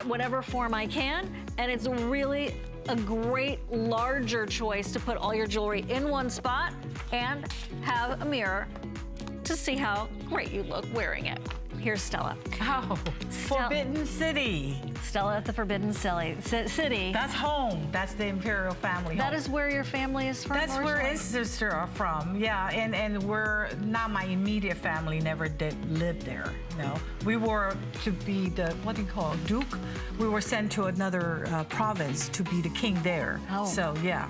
whatever form I can, and it's really a great larger choice to put all your jewelry in one spot and have a mirror to see how great you look wearing it. Here's Stella. Oh, Forbidden City. Stella at the Forbidden City. That's home. That's the imperial family That home. is where your family is from. That's where his sister are from, yeah. And we're not, my immediate family never did live there. You know, we were to be the, what do you call it, Duke? We were sent to another province to be the king there. Oh. So yeah.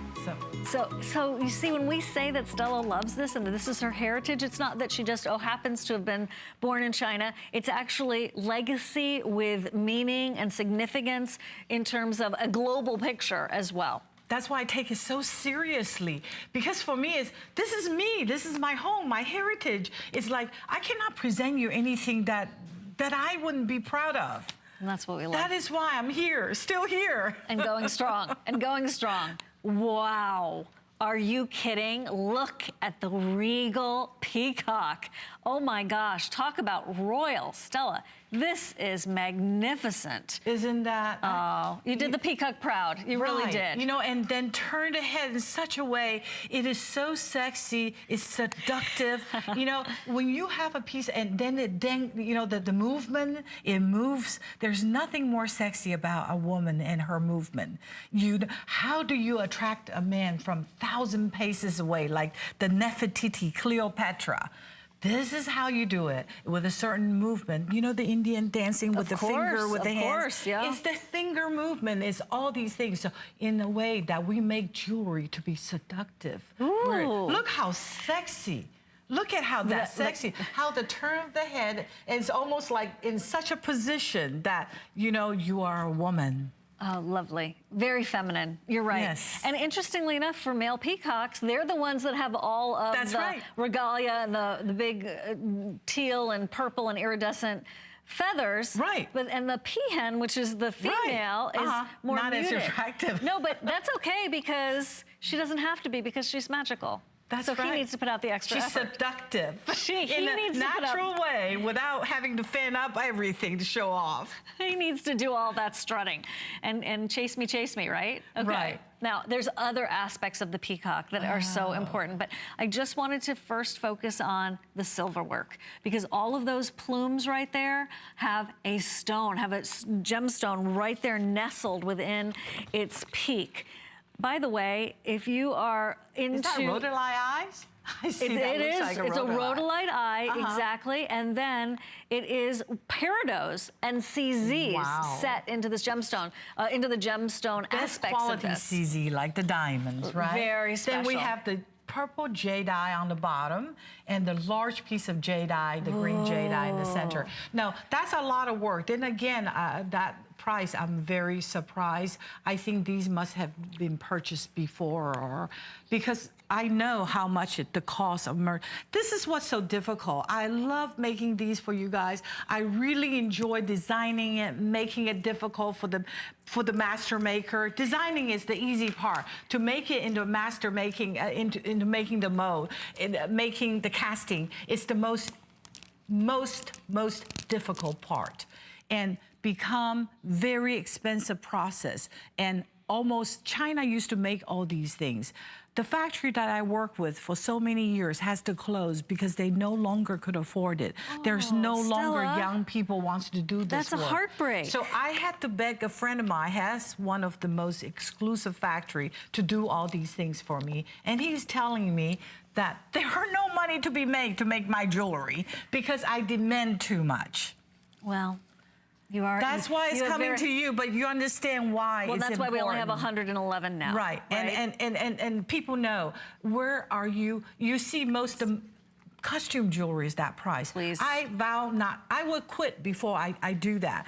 So you see, when we say that Stella loves this and that this is her heritage, it's not that she just happens to have been born in China. It's actually legacy with meaning and significance in terms of a global picture as well. That's why I take it so seriously, because for me, this is me, this is my home, my heritage. It's like, I cannot present you anything that I wouldn't be proud of. And that's what we love. That is why I'm here, still here. And going strong, and going strong. Wow. Are you kidding? Look at the regal peacock. Oh my gosh, talk about royal, Stella. This is magnificent. Isn't that? Oh, you did the peacock proud. You really did. You know, and then turned the head in such a way, it is so sexy, it's seductive. You know, when you have a piece and then you know, the movement, it moves. There's nothing more sexy about a woman and her movement. How do you attract a man from 1,000 paces away, like the Nefertiti, Cleopatra? This is how you do it, with a certain movement. You know, the Indian dancing with the finger, with the hands. Of course, yeah. It's the finger movement, it's all these things. So in a way that we make jewelry to be seductive. Look how sexy. Look at how that's sexy. How the turn of the head is almost like in such a position that, you know, you are a woman. Oh, lovely. Very feminine. You're right. Yes. And interestingly enough, for male peacocks, they're the ones that have all of the regalia and the big teal and purple and iridescent feathers. Right. And the peahen, which is the female, is more not muted. as attractive. No, but that's okay because she doesn't have to be, because she's magical. That's so right. he needs to put out the extra She's effort. seductive. He in a needs natural way, without having to fan up everything to show off. He needs to do all that strutting and chase me, right? Okay. Right. Now, there's other aspects of the peacock that are so important, but I just wanted to first focus on the silver work, because all of those plumes right there have a stone, have a gemstone right there nestled within its peak. By the way, if you are into... Is that rhodolite eyes? I see that looks like a rhodolite. It's a rhodolite eye, exactly. And then it is peridot and CZs set into this gemstone, into the gemstone aspects of this. Best quality CZ, like the diamonds, right? Very special. Then we have the purple jade eye on the bottom and the large piece of jade eye, the green jade eye in the center. Now, that's a lot of work. Then again, that price, I'm very surprised. I think these must have been purchased before, or because I know how much the cost of this is what's so difficult. I love making these for you guys. I really enjoy designing it, making it difficult for the master maker. Designing is the easy part. To make it into master making, into making the mold, making the casting, it's the most difficult part, and become very expensive process. And almost, China used to make all these things. The factory that I worked with for so many years has to close because they no longer could afford it. There's no longer young people wants to do this work. That's a heartbreak. So I had to beg a friend of mine, has one of the most exclusive factory, to do all these things for me. And he's telling me that there are no money to be made to make my jewelry because I demand too much. Well, you are. That's why it's coming to you, but you understand why. Well, it's that's important. why we only have 111 now. Right. And people know, where are you? You see most of costume jewelry is that price. Please. I vow not, I would quit before I do that,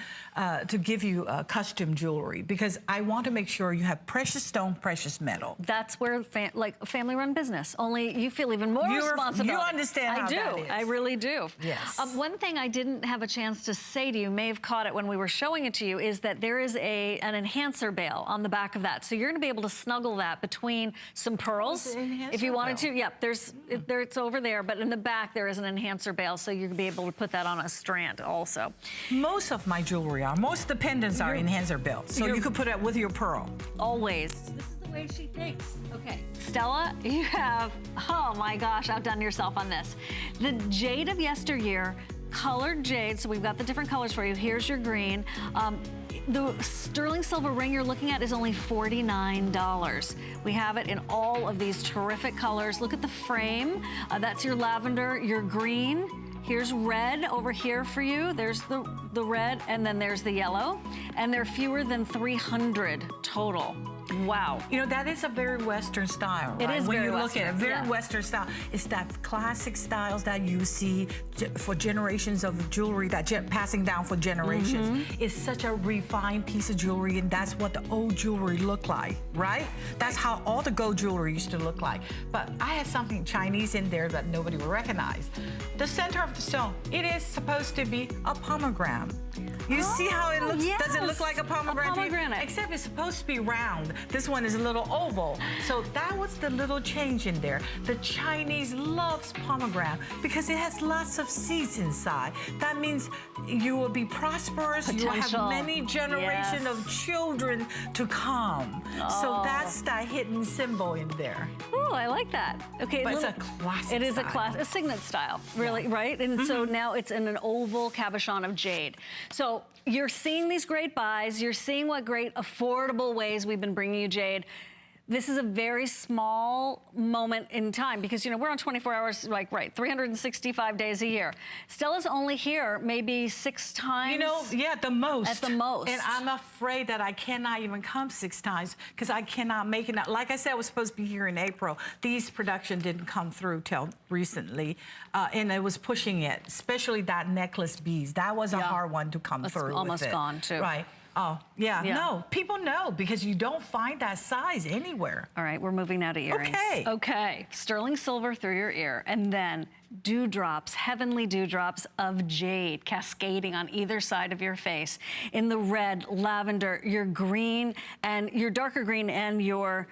to give you costume jewelry, because I want to make sure you have precious stone, precious metal. That's where, like a family-run business, only you feel even more responsible. You understand how that is. I really do. Yes. One thing I didn't have a chance to say to you, may have caught it when we were showing it to you, is that there is an enhancer bail on the back of that. So you're going to be able to snuggle that between some pearls. If you wanted to, yep, it's over there. But in the back there is an enhancer bail, so you'll be able to put that on a strand also. Most of my jewelry are. Most of the pendants are enhancer belts, so you could put it with your pearl. Always. This is the way she thinks. Okay, Stella, you have, oh my gosh, outdone yourself on this. The Jade of Yesteryear colored jade, so we've got the different colors for you. Here's your green. The sterling silver ring you're looking at is only $49. We have it in all of these terrific colors. Look at the frame. That's your lavender, your green. Here's red over here for you. There's the red, and then there's the yellow. And there are fewer than 300 total. Wow. You know, that is a very Western style, right? It is when very you look Western, at it, very yeah. Western style. It's that classic styles that you see for generations of jewelry that passing down for generations. It's such a refined piece of jewelry, and that's what the old jewelry looked like, right? That's how all the gold jewelry used to look like. But I had something Chinese in there that nobody would recognize. The center of the stone, it is supposed to be a pomegranate. You see how it looks? Yes. Does it look like a pomegranate? A pomegranate. Except it's supposed to be round. This one is a little oval. So that was the little change in there. The Chinese loves pomegranate because it has lots of seeds inside. That means you will be prosperous. You will have many generations of children to come. So that's that hidden symbol in there. Oh, I like that. Okay, But it's a classic It is style. a signet style, really, right? And so now it's in an oval cabochon of jade. So you're seeing these great buys. You're seeing what great affordable ways we've been bringing you jade. This is a very small moment in time because, you know, we're on 24 hours, like, right, 365 days a year. Stella's only here maybe 6 times. You know, yeah, the most. At the most. And I'm afraid that I cannot even come 6 times because I cannot make it. Like I said, I was supposed to be here in April. These production didn't come through till recently, and it was pushing it, especially that necklace beads. That was a hard one to come through. It's almost gone, too. Right. Oh, yeah. No, people know because you don't find that size anywhere. All right, we're moving now to earrings. Okay. Okay, sterling silver through your ear, and then dewdrops, heavenly dewdrops of jade cascading on either side of your face in the red, lavender, your green, and your darker green, and your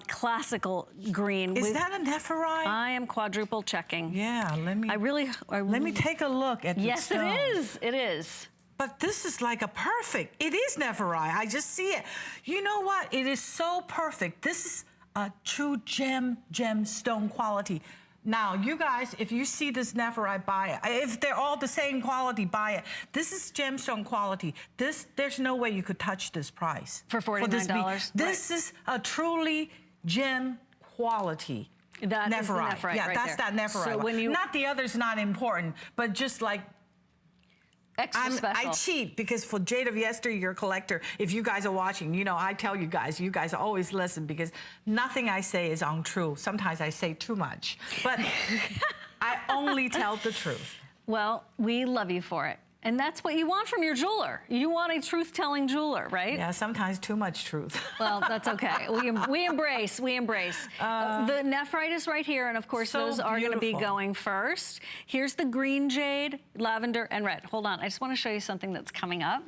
classical green. Is that a nephrite? I am quadruple checking. Yeah, let me take a look at the stone. Yes, it is. It is. But this is like a perfect. It is nephrite. I just see it. You know what? It is so perfect. This is a true gemstone quality. Now, you guys, if you see this nephrite, buy it. If they're all the same quality, buy it. This is gemstone quality. There's no way you could touch this price. For $49? This is a truly gem quality. That is the nephrite Yeah, right that's there. that nephrite. So when you, not the other's not important, but just like, extra special. I cheat because for Jade of Yesteryear collector, if you guys are watching, you know, I tell you guys always listen because nothing I say is untrue. Sometimes I say too much, but I only tell the truth. Well, we love you for it. And that's what you want from your jeweler. You want a truth-telling jeweler, right? Yeah, sometimes too much truth. Well, that's okay. We embrace. The nephrite is right here, and of course, so those are going to be beautiful. going first. Here's the green jade, lavender, and red. Hold on, I just want to show you something that's coming up.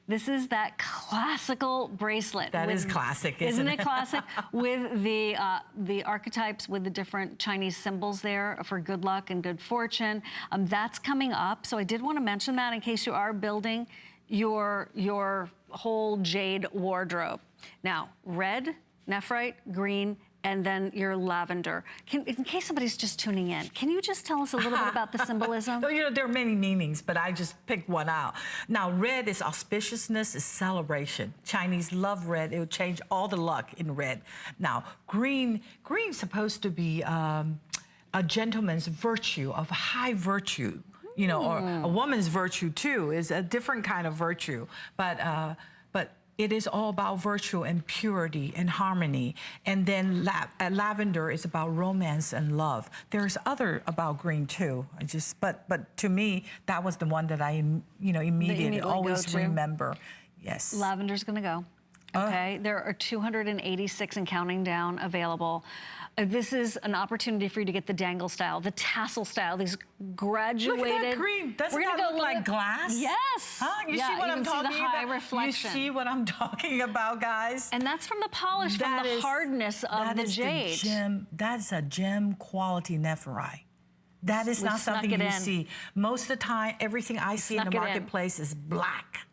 This is that classical bracelet. That is classic, isn't it? Isn't it classic? With the archetypes with the different Chinese symbols there for good luck and good fortune. That's coming up, so I did want to mention that in case you are building your whole jade wardrobe. Now, red, nephrite, green, and then your lavender. In case somebody's just tuning in, can you just tell us a little bit about the symbolism? You know, there are many meanings, but I just picked one out. Now, red is auspiciousness, is celebration. Chinese love red. It will change all the luck in red. Now, green's supposed to be a gentleman's virtue, of high virtue, you know, or a woman's virtue too, is a different kind of virtue. But it is all about virtue and purity and harmony. And then lavender is about romance and love. There's other about green too. But to me, that was the one that I, you know, immediately always remember. Yes. Lavender's gonna go. Okay, there are 286 and counting down available. This is an opportunity for you to get the dangle style, the tassel style, these graduated. Look at that green. Doesn't that look like glass? Yes. Huh? You see what I'm talking about? Reflection. You see what I'm talking about, guys? And that's from the polish, from the hardness of the jade. That's a gem quality nephrite. That is not something you in. see. Most of the time, everything I see in the marketplace is black.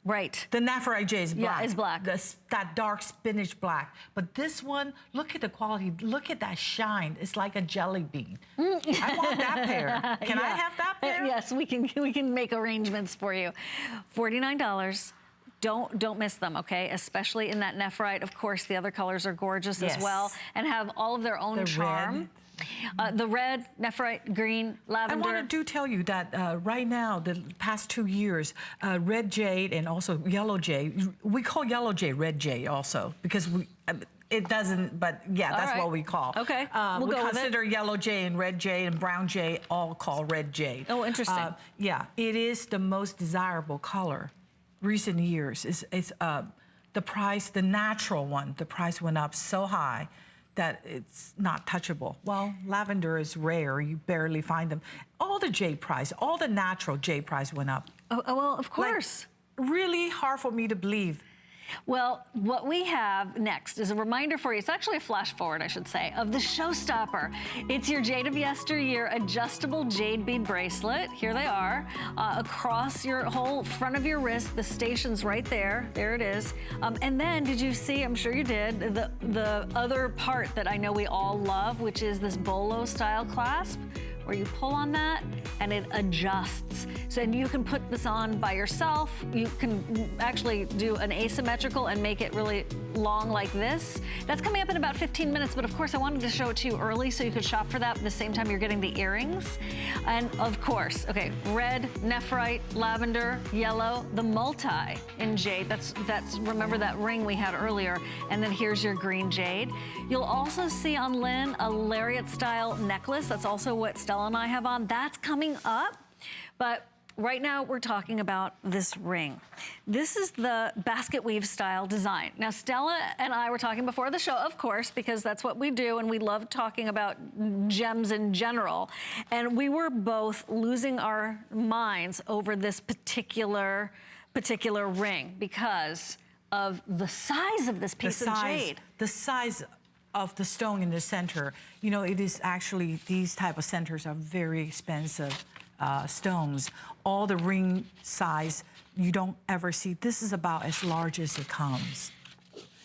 Right. The Nephrite jade is black. Yeah, it's black. That dark spinach black. But this one, look at the quality. Look at that shine. It's like a jelly bean. I want that pair. Can I have that pair? Yes, we can make arrangements for you. $49. Don't miss them, okay? Especially in that nephrite. Of course, the other colors are gorgeous as well and have all of their own charm. The red, nephrite, green, lavender. I want to tell you that right now, the past 2 years, red jade and also yellow jade, we call yellow jade red jade also because it doesn't, but yeah, that's what we call. Okay, we'll we go consider yellow jade and red jade and brown jade all called red jade. Oh, interesting. Yeah, it is the most desirable color. Recent years, it's the price, the natural one, the price went up so high that it's not touchable. Well, lavender is rare. You barely find them. All the jade price, all the natural jade price went up. Oh, well, of course. Like, really hard for me to believe. Well, what we have next is a reminder for you. It's actually a flash forward, I should say, of the showstopper. It's your Jade of Yesteryear adjustable jade bead bracelet. Here they are, across your whole front of your wrist. The station's right there. There it is. And then, did you see, I'm sure you did, the other part that I know we all love, which is this bolo style clasp, where you pull on that and it adjusts. So, and you can put this on by yourself. You can actually do an asymmetrical and make it really long like this. That's coming up in about 15 minutes, but of course I wanted to show it to you early so you could shop for that at the same time you're getting the earrings. And of course, okay, red, nephrite, lavender, yellow, the multi in jade. That's remember that ring we had earlier. And then here's your green jade. You'll also see on Lynn a lariat style necklace. That's also what Stella and I have on. That's coming up. But right now we're talking about this ring. This is the basket weave style design. Now Stella and I were talking before the show, of course, because that's what we do and we love talking about gems in general. And we were both losing our minds over this particular ring because of the size of this piece of jade. The size of the stone in the center. You know, it is actually, these type of centers are very expensive stones. All the ring size, you don't ever see. This is about as large as it comes.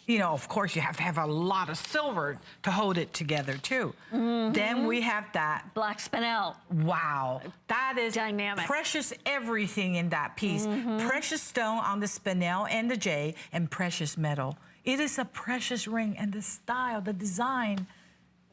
You know, of course, you have to have a lot of silver to hold it together, too. Then we have that. Black spinel. Wow. That is dynamic. Precious everything in that piece. Precious stone on the spinel and the jade, and precious metal. It is a precious ring, and the style, the design.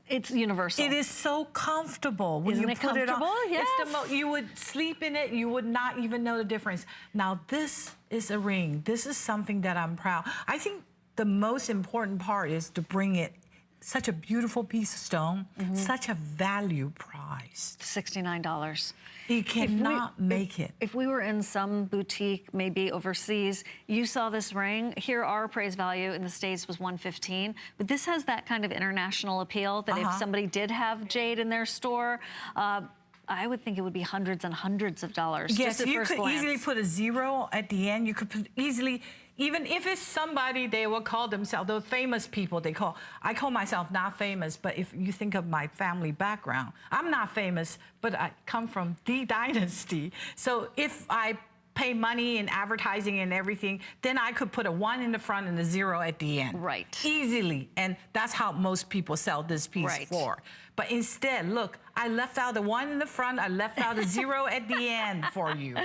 It's universal. It is so comfortable when Isn't you it put it on. comfortable? Yes. You would sleep in it, you would not even know the difference. Now this is a ring. This is something that I'm proud. I think the most important part is to bring it such a beautiful piece of stone, such a value price. $69. You cannot make it. If we were in some boutique, maybe overseas, you saw this ring, here our appraised value in the States was $115, but this has that kind of international appeal that if somebody did have jade in their store, I would think it would be hundreds and hundreds of dollars. Yes, just at you first could glance. easily put a zero at the end. You could put easily, even if it's somebody they will call themselves, those famous people they call. I call myself not famous, but if you think of my family background, I'm not famous, but I come from the dynasty. So if I pay money in advertising and everything, then I could put a 1 in the front and a 0 at the end. Right. Easily. And that's how most people sell this piece for. But instead, look, I left out the 1 in the front, I left out a 0 at the end for you.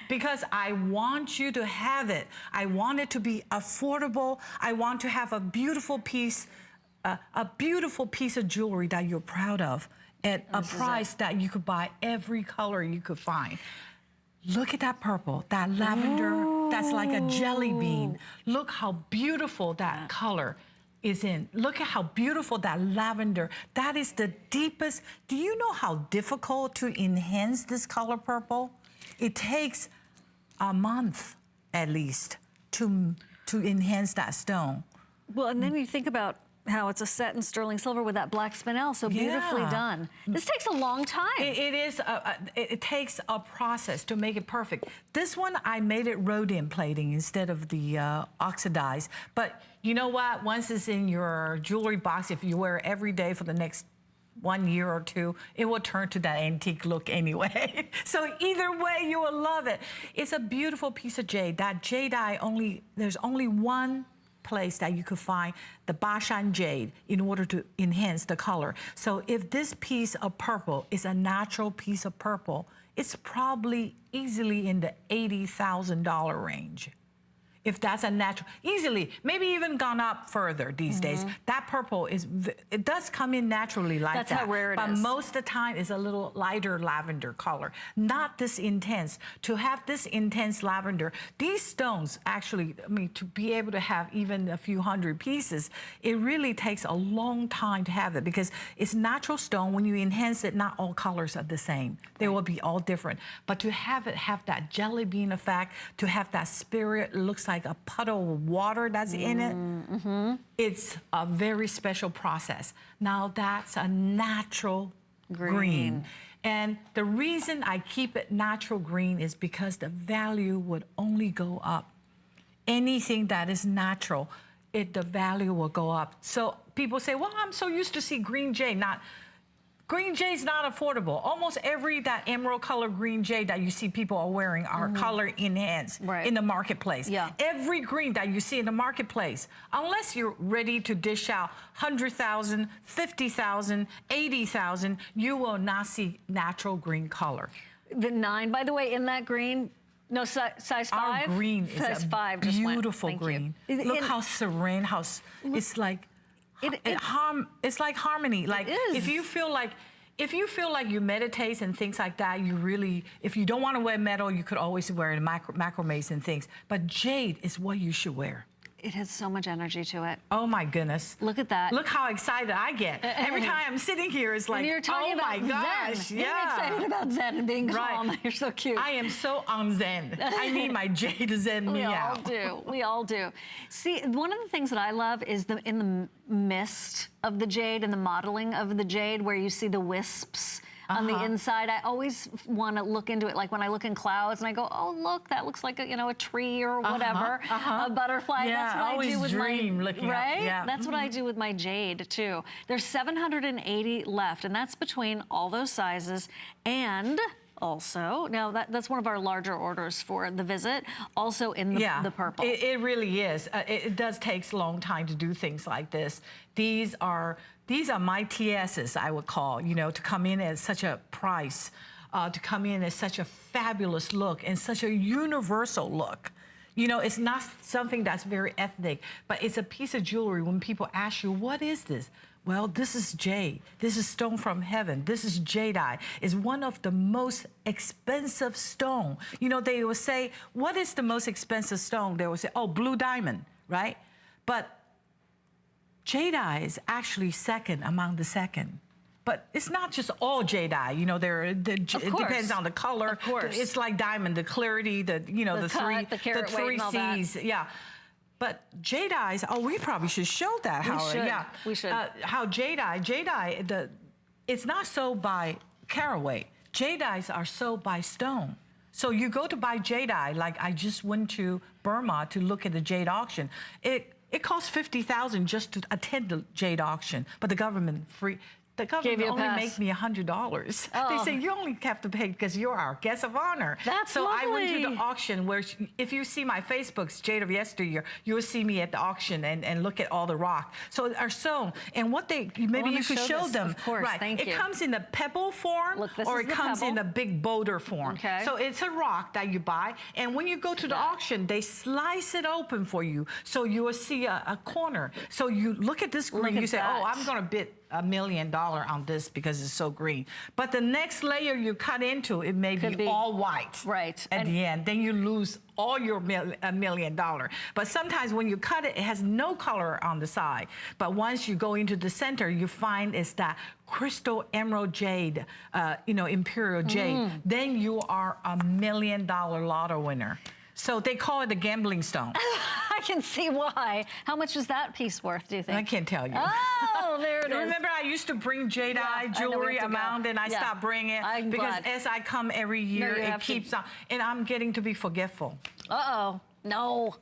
Because I want you to have it. I want it to be affordable. I want to have a beautiful piece of jewelry that you're proud of at a price that you could buy every color you could find. Look at that purple, that lavender, that's like a jelly bean. Look how beautiful that color is in. Look at how beautiful that lavender, that is the deepest. Do you know how difficult to enhance this color purple? It takes a month at least to enhance that stone. Well, and then you think about how it's a set in sterling silver with that black spinel, so beautifully done. This takes a long time. It takes a process to make it perfect. This one, I made it rhodium plating instead of the oxidized. But you know what? Once it's in your jewelry box, if you wear it every day for the next 1 year or two, it will turn to that antique look anyway. So either way, you will love it. It's a beautiful piece of jade. That jadeite, there's only one place that you could find the Bashan jade in order to enhance the color. So if this piece of purple is a natural piece of purple, it's probably easily in the $80,000 range. If that's a natural, easily, maybe even gone up further these days. That purple it does come in naturally like that. That's how rare it is. But most of the time it's a little lighter lavender color, not this intense. To have this intense lavender, these stones actually, I mean, to be able to have even a few hundred pieces, it really takes a long time to have it because it's natural stone. When you enhance it, not all colors are the same. They will be all different. But to have it have that jelly bean effect, to have that spirit, it looks like a puddle of water that's in it. It's a very special process. Now that's a natural green. And the reason I keep it natural green is because the value would only go up. Anything that is natural, the value will go up. So people say, well, I'm so used to see green jade. Green jade's not affordable. Almost that emerald color green jade that you see people are wearing are color enhanced in the marketplace. Yeah. Every green that you see in the marketplace, unless you're ready to dish out 100,000, 50,000, 80,000, you will not see natural green color. The 9, by the way, in that green, no, size 5? Our green is size a 5 beautiful green. Look how serene, it's like, it's like harmony. Like if you feel like you meditate and things like that, you really, if you don't want to wear metal, you could always wear macrames and things. But jade is what you should wear. It has so much energy to it. Oh my goodness. Look at that. Look how excited I get. Every time I'm sitting here, it's like, you're talking oh about my gosh. Zen. Yeah. You're excited about Zen and being calm. You're so cute. I am so on Zen. I need my jade to Zen me out. We all do. We all do. See, one of the things that I love is in the mist of the jade and the modeling of the jade where you see the wisps on the inside. I always want to look into it, like when I look in clouds and I go, oh, look, that looks like a tree or whatever, a butterfly. Yeah, that's what I do with looking right? up. Yeah. That's what I do with my jade, too. There's 780 left, and that's between all those sizes and also, now that's one of our larger orders for the visit, also in the purple. It really is. It does take a long time to do things like this. These are my TSs, I would call, to come in at such a price, to come in as such a fabulous look and such a universal look. It's not something that's very ethnic, but it's a piece of jewelry. When people ask you, what is this? Well, this is jade. This is stone from heaven. This is jadeite. It's one of the most expensive stone. They will say, what is the most expensive stone? They will say, oh, blue diamond, right? But jadeite is actually second among the second. But it's not just all jadeite. It depends on the color. Of course. It's like diamond, the clarity, the carat weight and all that. C's. Yeah. But jadeite, we probably should show that. We should. How jadeite, it's not sold by carat weight. Jadeites are sold by stone. So you go to buy jadeite, like I just went to Burma to look at the jade auction. It costs $50,000 just to attend the jade auction, but the government only make me $100. They say you only have to pay because you're our guest of honor. That's so lovely. I went to the auction where, if you see my Facebook's Jade of Yesteryear, you will see me at the auction and look at all the rock. So are sewn, and maybe you could show them. Of course, right. Thank you. It comes in a pebble form, or it comes in a big boulder form. Okay. So it's a rock that you buy, and when you go to the auction, they slice it open for you, so you will see a corner. So you look at this green, you say, oh, I'm going to bid $1 million on this because it's so green. But the next layer you cut into, it may be all white. Right. At the end, then you lose all your $1 million. But sometimes when you cut it, it has no color on the side. But once you go into the center, you find it's that crystal emerald jade, imperial jade. Then you are a $1 million lotto winner. So they call it a gambling stone. I can see why. How much is that piece worth, do you think? I can't tell you. Oh, there it is. Remember I used to bring jadeite jewelry around, and I stopped bringing it because as I come every year, it keeps on. And I'm getting to be forgetful. Uh-oh. No,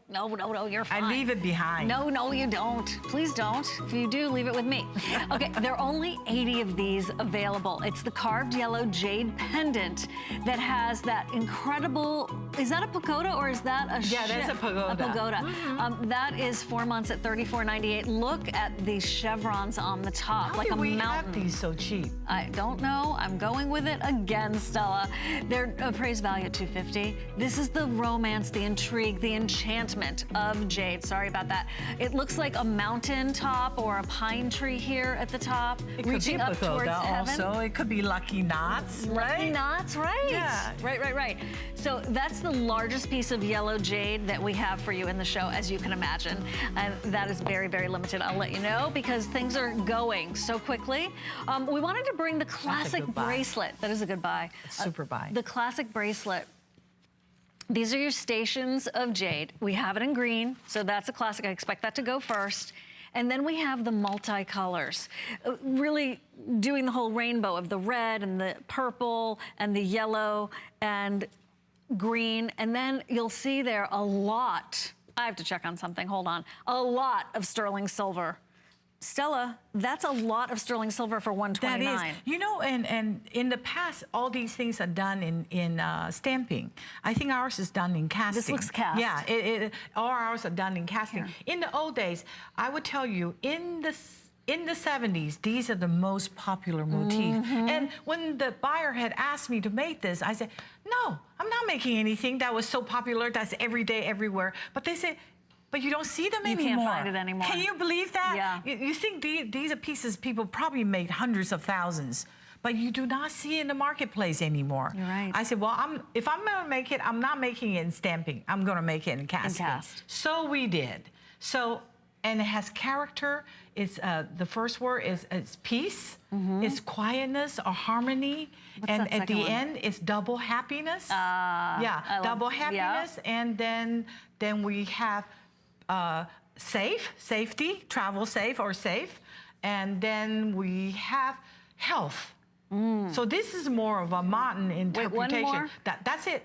you're fine. I leave it behind. No, you don't. Please don't. If you do, leave it with me. Okay, there are only 80 of these available. It's the carved yellow jade pendant that has that incredible, is that a pagoda or is that a Yeah, that's a pagoda. A pagoda. That is 4 months at $34.98. Look at the chevrons on the top, How like did a we mountain. have these so cheap? I don't know. I'm going with it again, Stella. They're appraised value at $250. This is the romance, the intrigue, the enchantment of jade. Sorry about that. It looks like a mountain top or a pine tree here at the top, It reaching could be a up towards pagoda heaven. also. It could be lucky knots, right? Lucky knots, right? Yeah. Right. So that's the largest piece of yellow jade that we have for you in the show, as you can imagine. And that is very, very limited. I'll let you know because things are going so quickly. We wanted to bring the classic good buy. bracelet. That is a good buy. Super buy. The classic bracelet. These are your stations of jade. We have it in green, so that's a classic. I expect that to go first. And then we have the multicolors, really doing the whole rainbow of the red and the purple and the yellow and green. And then you'll see there a lot, I have to check on something, hold on, a lot of sterling silver. Stella, that's a lot of sterling silver for $129. That is, you know, and in the past, all these things are done in stamping. I think ours is done in casting. This looks cast. Yeah, all ours are done in casting. Here. In the old days, I would tell you, in the 70s, these are the most popular motifs. And when the buyer had asked me to make this, I said, no, I'm not making anything that was so popular that's every day, everywhere. But they said, but you don't see them You anymore. can't find it anymore. Can you believe that? Yeah. You think these are pieces people probably made hundreds of thousands, but you do not see it in the marketplace anymore. You're right. I said, well, if I'm going to make it, I'm not making it in stamping. I'm going to make it in casting. cast. So we did. So, and it has character. It's the first word is peace. It's quietness or harmony. What's and that at second the one? end, it's double happiness. I Yeah, double love- yeah. happiness. And then we have safety, travel safe or safe. And then we have health. So this is more of a modern interpretation. more? That's it.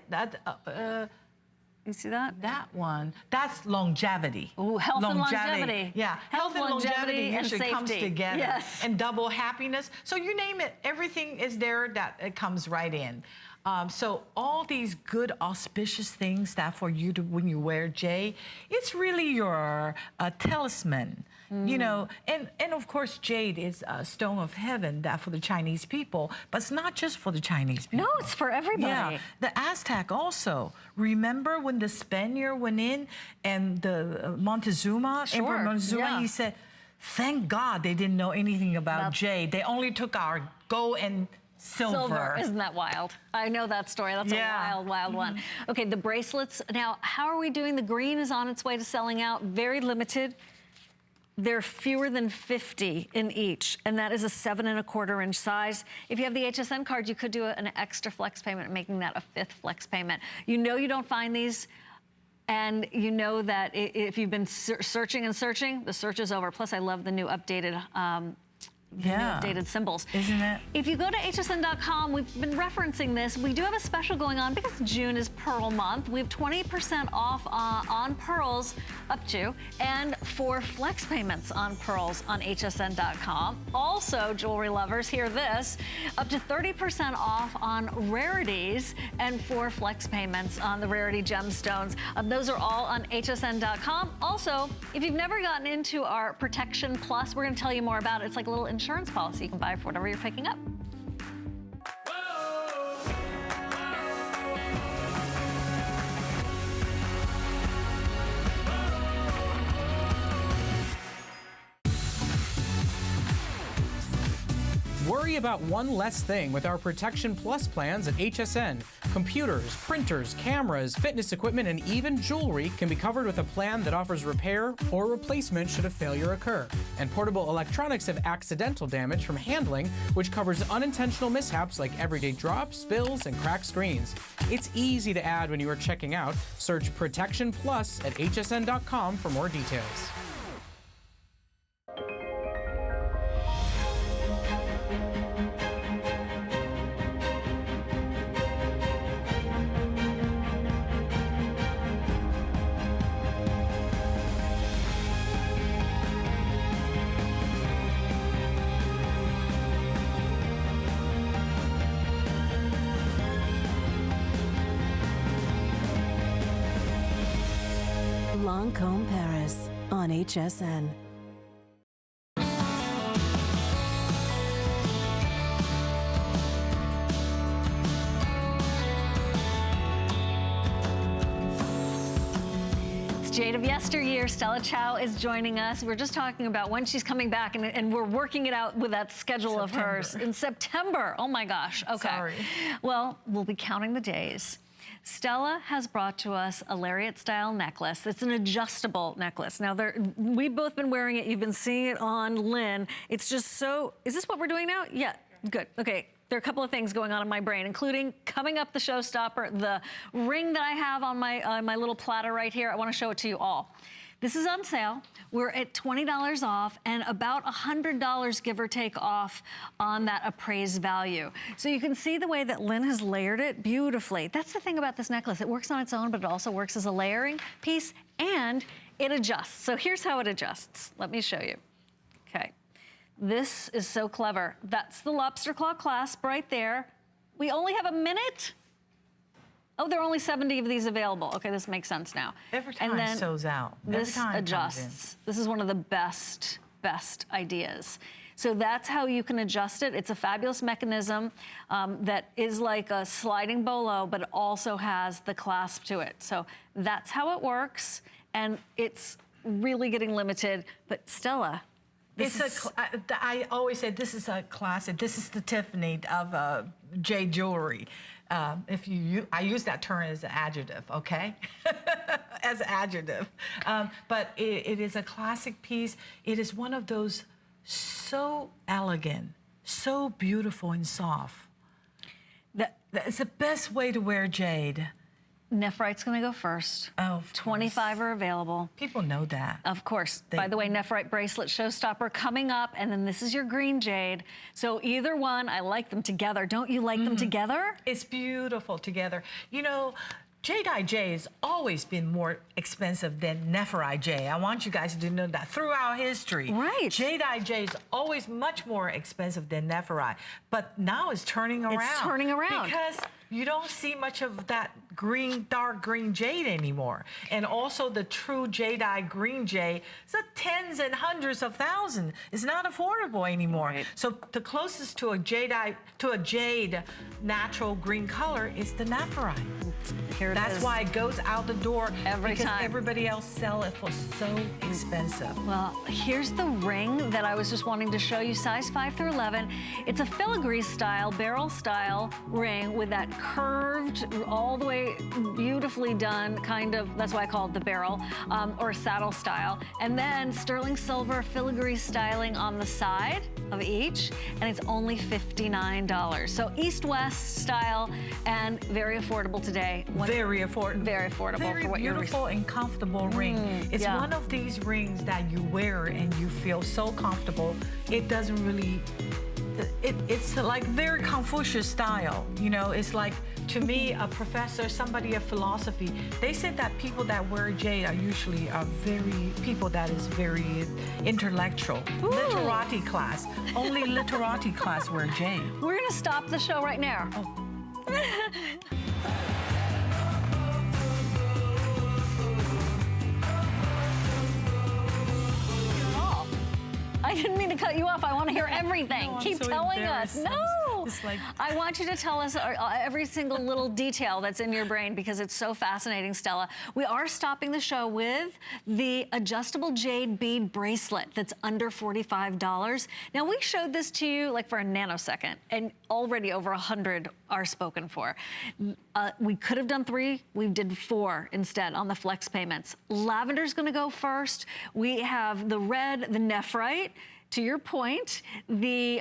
You see that? That one, that's longevity. Ooh, health and longevity. Yeah, health and longevity and usually comes safety. together. Yes. And double happiness. So you name it, everything is there that it comes right in. So all these good auspicious things that for you to, when you wear jade, it's really your talisman. You know, and of course jade is a stone of heaven that for the Chinese people, but it's not just for the Chinese people. No, it's for everybody. Yeah, the Aztec also. Remember when the Spaniard went in and the Montezuma, Sure, Emperor Montezuma, yeah. he said, thank God they didn't know anything about jade. They only took our gold and silver. Isn't that wild? I know that story. That's Yeah. a wild, wild one. Okay, the bracelets. Now, how are we doing? The green is on its way to selling out. Very limited. There are fewer than 50 in each, and that is a 7 1/4 inch size. If you have the HSN card, you could do an extra flex payment, making that a 5th flex payment. You know you don't find these, and you know that if you've been searching and searching, the search is over. Plus, I love the new updated updated symbols. Isn't it? If you go to hsn.com, we've been referencing this. We do have a special going on because June is Pearl Month. We have 20% off on pearls up to, and 4 flex payments on pearls on hsn.com. Also, jewelry lovers, hear this, up to 30% off on rarities and 4 flex payments on the rarity gemstones. Those are all on hsn.com. Also, if you've never gotten into our Protection Plus, we're going to tell you more about it. It's like a little insurance policy you can buy for whatever you're picking up. Worry about one less thing with our Protection Plus plans at HSN. Computers, printers, cameras, fitness equipment, and even jewelry can be covered with a plan that offers repair or replacement should a failure occur. And portable electronics have accidental damage from handling, which covers unintentional mishaps like everyday drops, spills, and cracked screens. It's easy to add when you are checking out. Search Protection Plus at hsn.com for more details. Lancôme Paris on HSN. Jade of Yesteryear, Stella Chow is joining us. We're just talking about when she's coming back, and we're working it out with that schedule of hers in September. Oh my gosh, okay. Sorry. Well, we'll be counting the days. Stella has brought to us a lariat-style necklace. It's an adjustable necklace. Now, we've both been wearing it. You've been seeing it on Lynn. It's just so, is this what we're doing now? Yeah, good, okay. There are a couple of things going on in my brain, including coming up the showstopper, the ring that I have on my little platter right here. I want to show it to you all. This is on sale. We're at $20 off and about $100, give or take, off on that appraised value. So you can see the way that Lynn has layered it beautifully. That's the thing about this necklace. It works on its own, but it also works as a layering piece, and it adjusts. So here's how it adjusts. Let me show you. Okay. This is so clever. That's the lobster claw clasp right there. We only have a minute. Oh, there are only 70 of these available. Okay, this makes sense now. Every time and then it sells out. This adjusts. This is one of the best ideas. So that's how you can adjust it. It's a fabulous mechanism that is like a sliding bolo, but it also has the clasp to it. So that's how it works, and it's really getting limited. But Stella, I always say this is a classic. This is the Tiffany of jade jewelry. I use that term as an adjective, okay? As an adjective. But it is a classic piece. It is one of those so elegant, so beautiful and soft. That's the best way to wear jade. Nephrite's gonna go first. Oh, 25 are available. People know that. Of course. By the way, Nephrite bracelet showstopper coming up, and then this is your green jade. So either one, I like them together. Don't you like them together? It's beautiful together. You know, Jadeite jade has always been more expensive than nephrite jade. I want you guys to know that throughout history. Right. Jadeite jade is always much more expensive than nephrite, but now it's turning around. It's turning around. Because you don't see much of that green, dark green jade anymore. And also the true jadeite green jade, it's tens and hundreds of thousands. It's not affordable anymore. Right. So the closest to a jade natural green color is the nephrite. That's why it goes out the door every because time. Everybody else sell it for so expensive. Well, here's the ring that I was just wanting to show you, size 5 through 11. It's a filigree style, barrel style ring with that curved, all the way beautifully done kind of, that's why I call it the barrel, or saddle style. And then sterling silver filigree styling on the side of each, and it's only $59. So east-west style and very affordable today. Very affordable. Very affordable Very for what you're beautiful and comfortable ring. It's one of these rings that you wear and you feel so comfortable. It doesn't really, it's like very Confucius style. You know, it's like, to me, a professor, somebody of philosophy, they said that people that wear jade are usually people that is very intellectual. Ooh. Literati class. Only literati class wear jade. We're gonna stop the show right now. I didn't mean to cut you off. I want to hear everything. No, I'm Keep so telling us. embarrassed. No. It's like... I want you to tell us every single little detail that's in your brain because it's so fascinating, Stella. We are stopping the show with the adjustable jade bead bracelet that's under $45. Now, we showed this to you like for a nanosecond, and already over 100 are spoken for. We could have done 3. We did 4 instead on the flex payments. Lavender's going to go first. We have the red, the nephrite. To your point, the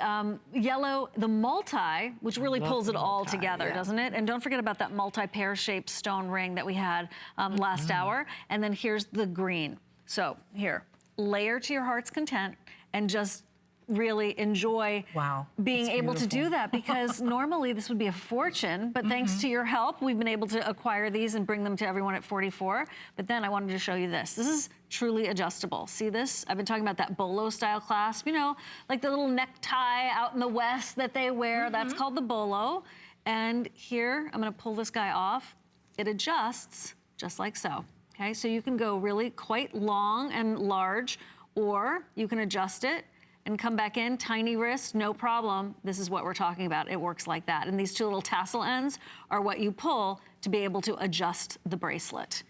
yellow, the multi, which really pulls it all together, doesn't it? And don't forget about that multi-pear-shaped stone ring that we had last hour. And then here's the green. So here, layer to your heart's content and just really enjoy being able to do that, because normally this would be a fortune, but thanks to your help, we've been able to acquire these and bring them to everyone at $44. But then I wanted to show you this. This is truly adjustable. See this? I've been talking about that bolo style clasp, you know, like the little necktie out in the West that they wear. That's called the bolo. And here, I'm gonna pull this guy off. It adjusts just like so. Okay, so you can go really quite long and large, or you can adjust it and come back in, tiny wrist, no problem. This is what we're talking about. It works like that. And these two little tassel ends are what you pull to be able to adjust the bracelet.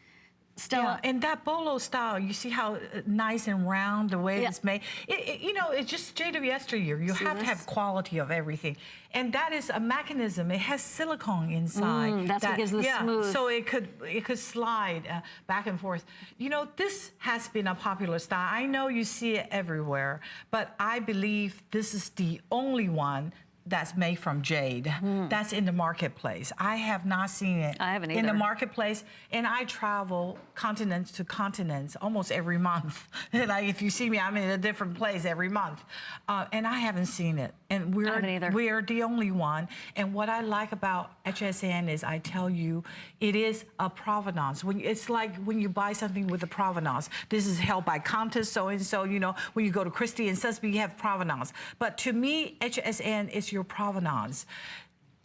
Stella. Yeah, and that bolo style, you see how nice and round the way it's made. You know, it's just Jade of Yesteryear. You have to have quality of everything. And that is a mechanism. It has silicone inside. That's what gives the smooth. So it could slide back and forth. You know, this has been a popular style. I know you see it everywhere, but I believe this is the only one that's made from jade. That's in the marketplace. I have not seen it I haven't in the either. marketplace, and I travel continents to continents almost every month. Like if you see me, I'm in a different place every month, and I haven't seen it. And I haven't either. we're the only one. And what I like about HSN is, I tell you, it is a provenance. It's like when you buy something with a provenance. This is held by Countess so and so. You know, when you go to Christie and Sesame, you have provenance. But to me, HSN is your provenance.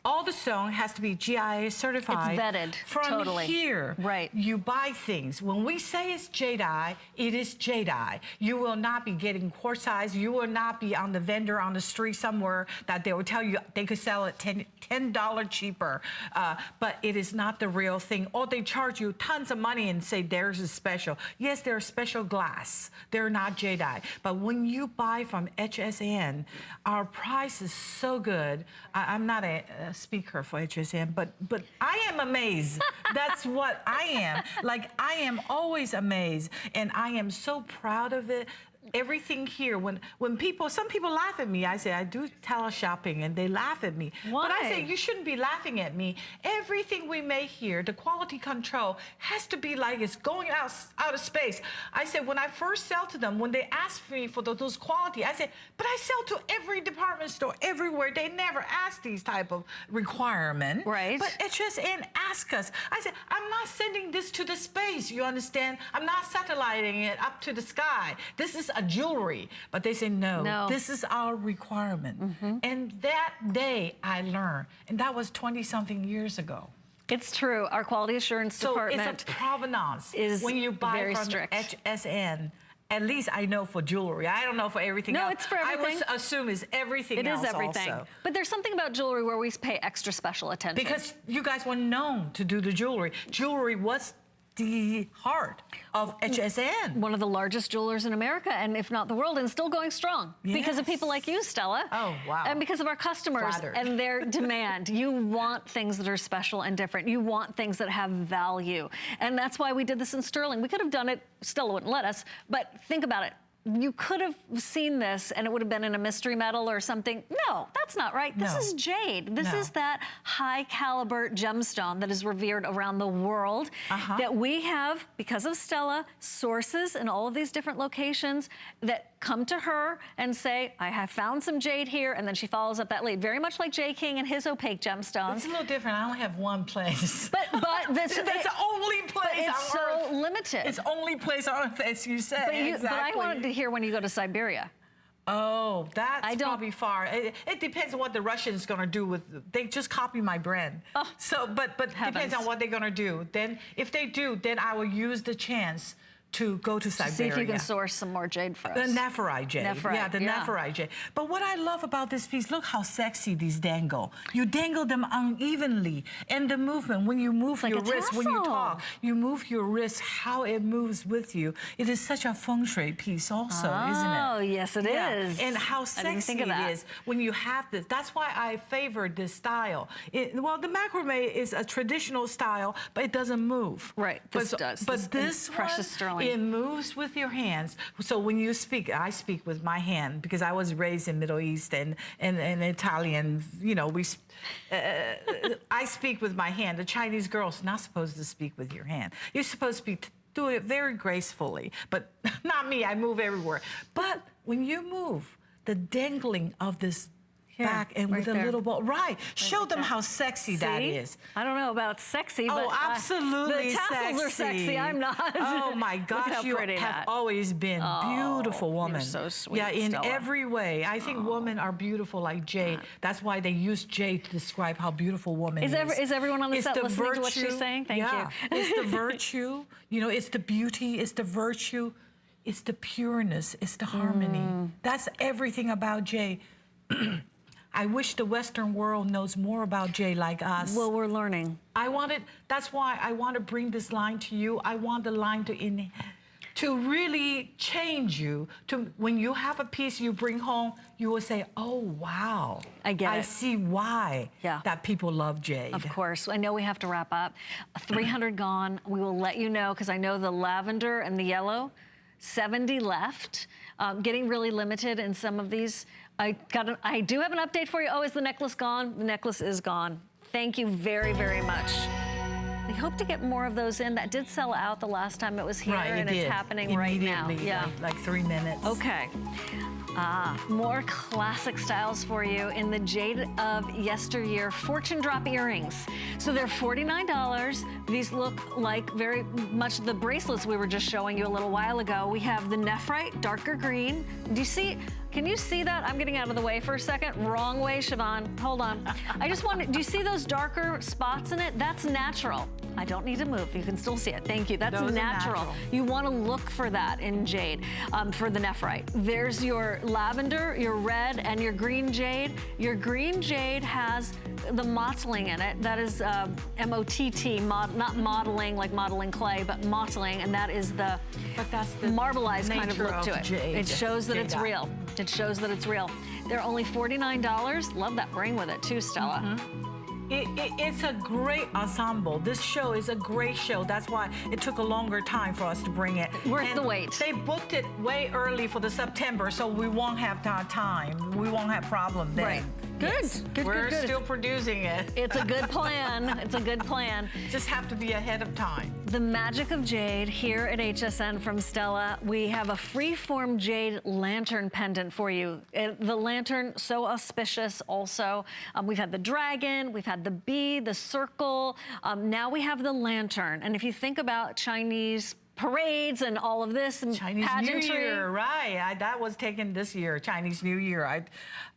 All the stone has to be GIA certified. It's vetted, from totally. here. Right. You buy things. When we say it's jadeite, it is jadeite. You will not be getting quartzite. You will not be on the vendor on the street somewhere that they will tell you they could sell it $10 cheaper. But it is not the real thing. Or they charge you tons of money and say theirs is special. Yes, they're special glass. They're not jadeite. But when you buy from HSN, our price is so good. I'm not a speaker for HSN, but I am amazed. That's what I am. Like, I am always amazed, and I am so proud of it. Everything here, when some people laugh at me, I say I do teleshopping, and they laugh at me. Why? But I say you shouldn't be laughing at me. Everything we make here, the quality control has to be like it's going out of space. I said when I first sell to them, when they ask me for those quality, I said, but I sell to every department store everywhere. They never ask these type of requirement. Right. But HSN ask us. I said, I'm not sending this to the space. You understand? I'm not satelliting it up to the sky. This is a jewelry. But they say, no, this is our requirement. And that day I learned, and that was 20-something years ago. It's true. Our quality assurance department So it's a provenance. is when you buy very from strict. HSN. At least I know for jewelry. I don't know for everything else. No, it's for everything. I would assume it's everything It else is everything. also. But there's something about jewelry where we pay extra special attention. Because you guys were known to do the jewelry. Jewelry was the heart of HSN. One of the largest jewelers in America, and if not the world, and still going strong. Because of people like you, Stella. Oh, wow. And because of our customers Flattered. and their demand. You want things that are special and different. You want things that have value. And that's why we did this in sterling. We could have done it, Stella wouldn't let us, but think about it. You could have seen this and it would have been in a mystery metal or something. No, that's not right. This is jade. This is that high caliber gemstone that is revered around the world that we have, because of Stella, sources in all of these different locations that come to her and say, I have found some jade here, and then she follows up that lead. Very much like J. King and his opaque gemstones. It's a little different. I only have one place. But that's the only place it's on so earth. limited. It's only place on earth, as you said. But I wanted to hear when you go to Siberia. Oh, that's probably far. It depends on what the Russians gonna do with. They just copy my brand. Oh, so, but depends on what they're gonna do. Then, if they do, then I will use the chance to go to Siberia. See if you can source some more jade for us. The nephrite jade. Nephrite, the nephrite jade. But what I love about this piece, look how sexy these dangle. You dangle them unevenly. And the movement, when you move your wrist, when you talk, you move your wrist, how it moves with you. It is such a feng shui piece also, isn't it? Oh, yes, it is. And how sexy it is when you have this. That's why I favor this style. Well, the macrame is a traditional style, but it doesn't move. Right, this does. But this precious sterling. It moves with your hands. So when you speak, I speak with my hand because I was raised in Middle East and Italian. You know, I speak with my hand. The Chinese girl's not supposed to speak with your hand. You're supposed to do it very gracefully, but not me. I move everywhere. But when you move, the dangling of this Here, back and right with a there. little bow. Right. Show like them that. how sexy that See? is. I don't know about sexy, but Oh, absolutely the tassels are sexy. I'm not. Oh my Look gosh, how you pretty have that. always been beautiful you're woman. so sweet, Yeah, in Stella. every way. I think women are beautiful like Jade. That's why they use Jade to describe how beautiful woman is. Is everyone on the It's set the listening virtue, to what she's saying? Thank you. It's the virtue, you know, it's the beauty, it's the virtue, it's the pureness, it's the harmony. That's everything about Jade. I wish the Western world knows more about Jade like us. Well, we're learning. That's why I want to bring this line to you. I want the line to really change you. To when you have a piece you bring home, you will say, "Oh wow, I get I it. see why that people love Jade." Of course. I know we have to wrap up. 300 gone. We will let you know because I know the lavender and the yellow, 70 left. Getting really limited in some of these. I do have an update for you. Oh, is the necklace gone? The necklace is gone. Thank you very, very much. We hope to get more of those in. That did sell out the last time it was here, Right, and it's happening right now. Immediately, Yeah. like 3 minutes. Okay. More classic styles for you in the Jade of Yesteryear fortune drop earrings. So they're $49. These look like very much the bracelets we were just showing you a little while ago. We have the nephrite, darker green. Do you see? Can you see that? I'm getting out of the way for a second. Wrong way, Siobhan. Hold on. I just want to, do you see those darker spots in it? That's natural. I don't need to move. You can still see it. Thank you. That's Those are natural. natural. You want to look for that in jade for the nephrite. There's your lavender, your red, and your green jade. Your green jade has the mottling in it. That is M-O-T-T, not modeling like modeling clay, but mottling, and that is the marbleized kind of look to it. Jade. It shows that it's Jade. real. It shows that it's real. They're only $49. Love that ring with it too, Stella. It's a great ensemble. This show is a great show. That's why it took a longer time for us to bring it. Worth the wait. They booked it way early for the September, so we won't have time. We won't have problem then. Right. Good. Yes. Good, We're good. still producing it. It's a good plan. It's a good plan. Just have to be ahead of time. The magic of jade here at HSN from Stella. We have a free-form jade lantern pendant for you. The lantern, so auspicious also. We've had the dragon, we've had the bead, the circle. Now we have the lantern. And if you think about Chinese parades and all of this and Chinese pageantry. New Year, right. That was taken this year, Chinese New Year.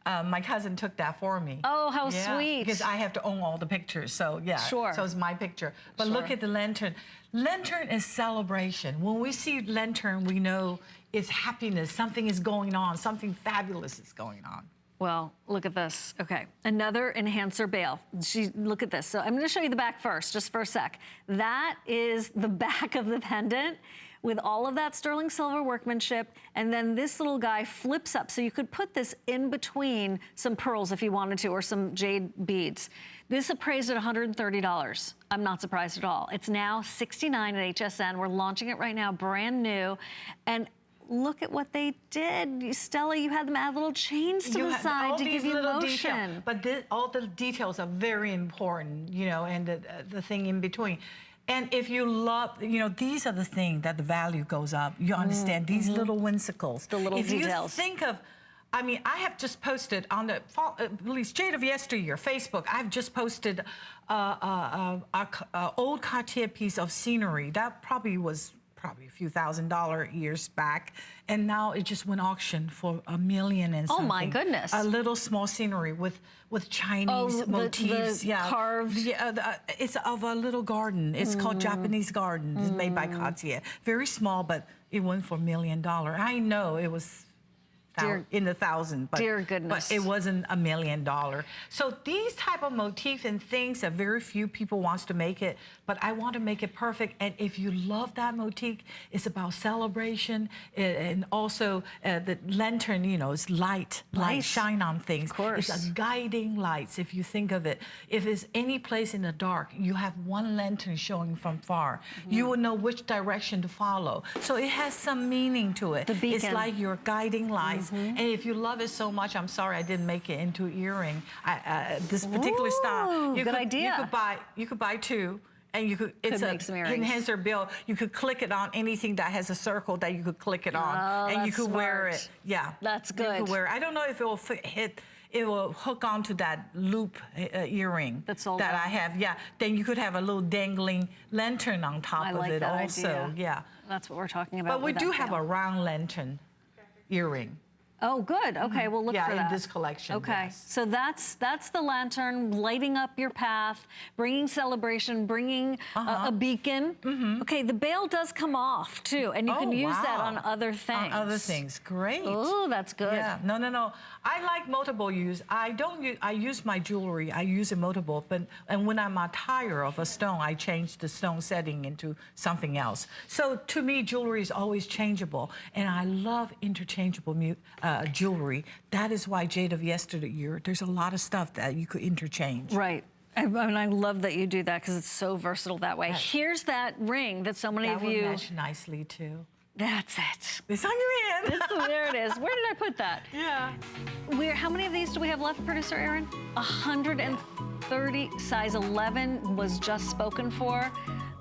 My cousin took that for me. Oh, how Yeah, sweet. because I have to own all the pictures, so yeah. Sure. So it's my picture. But Sure. look at the lantern. Lantern is celebration. When we see lantern, we know it's happiness. Something is going on. Something fabulous is going on. Well, look at this. Okay, another enhancer bail. Look at this. So I'm gonna show you the back first, just for a sec. That is the back of the pendant with all of that sterling silver workmanship, and then this little guy flips up, so you could put this in between some pearls if you wanted to, or some jade beads. This appraised at $130. I'm not surprised at all. It's now $69 at HSN. We're launching it right now, brand new, and look at what they did. Stella, you had them add little chains to the side to give you motion. But all the details are very important, you know, and the thing in between. And if you love, you know, these are the things that the value goes up. You understand? These little whimsicles. The little details. If you think of, I mean, I have just posted on the Jade of Yesteryear Facebook. I've just posted an old Cartier piece of scenery that probably was a few $1,000s years back, and now it just went auction for $1 million and something. Oh my goodness! A little small scenery with Chinese motifs. The carved. Yeah, it's of a little garden. It's called Japanese Garden. It's made by Cartier. Very small, but it went for $1 million. I know it was in the thousands, but, dear goodness. but it wasn't $1 million. So these type of motifs and things that very few people wants to make it, but I want to make it perfect. And if you love that motif, it's about celebration, and also the lantern, you know, it's light shine on things. Of course. It's a guiding lights, if you think of it. If it's any place in the dark, you have one lantern showing from far. You will know which direction to follow. So it has some meaning to it. The beacon. It's like your guiding lights. And if you love it so much, I'm sorry I didn't make it into earring. This particular style. Good idea. You could buy two. And you could, it's make some an earrings. enhancer bill. You could click it on anything that has a circle that you could click it on. Oh, and you that's could wear smart. it. Yeah. That's You good. could wear it. I don't know if it will hit it will hook onto that loop earring That's sold that out. I have. Yeah, then you could have a little dangling lantern on top I of like it that also. idea. Yeah, That's what we're talking about. but we with do that have veil. a round lantern earring. Oh, good. Okay, we'll look Yeah, for in that. this collection, Okay, yes. so that's the lantern lighting up your path, bringing celebration, bringing a beacon. Okay, the bail does come off too, and you can use that on other things. On other things, great. Oh, that's good. Yeah, no. I like multiple use. I don't use. I use my jewelry. I use it multiple, and when I'm tired of a stone, I change the stone setting into something else. So to me, jewelry is always changeable, and I love interchangeable jewelry. That is why Jade of Yesteryear. There's a lot of stuff that you could interchange. Right. I love that you do that because it's so versatile that way. Here's that ring that so many That of would you. match nicely too. That's it. It's on your hand. There it is. Where did I put that? Yeah. How many of these do we have left, producer Aaron? 130. Size 11 was just spoken for.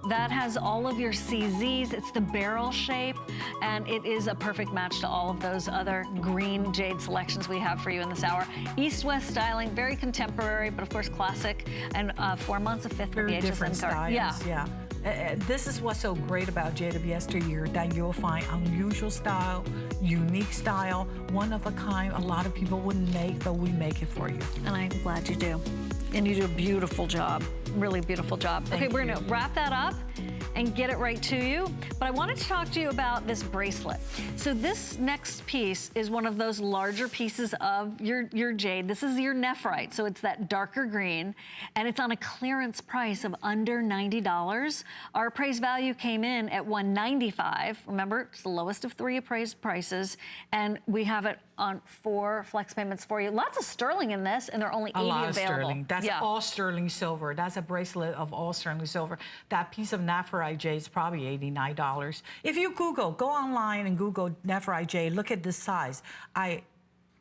That has all of your CZs. It's the barrel shape, and it is a perfect match to all of those other green jade selections we have for you in this hour. East-west styling, very contemporary, but of course classic, and 4 months of fifth with Very the different HSN card. styles. Yeah. This is what's so great about Jade of Yesteryear, that you'll find unusual style, unique style, one of a kind. A lot of people wouldn't make, but we make it for you. And I'm glad you do. And you do a beautiful job, really beautiful job. Okay, we're gonna wrap that up and get it right to you. But I wanted to talk to you about this bracelet. So this next piece is one of those larger pieces of your jade. This is your nephrite, so it's that darker green, and it's on a clearance price of under $90. Our appraised value came in at $195. Remember, it's the lowest of 3 appraised prices, and we have it on 4 flex payments for you. Lots of sterling in this, and they're only 80 A lot available. of sterling. That's all sterling silver. That's a bracelet of all sterling silver. That piece of nephrite jade is probably $89. If you Google, go online and Google nephrite jade, look at this size.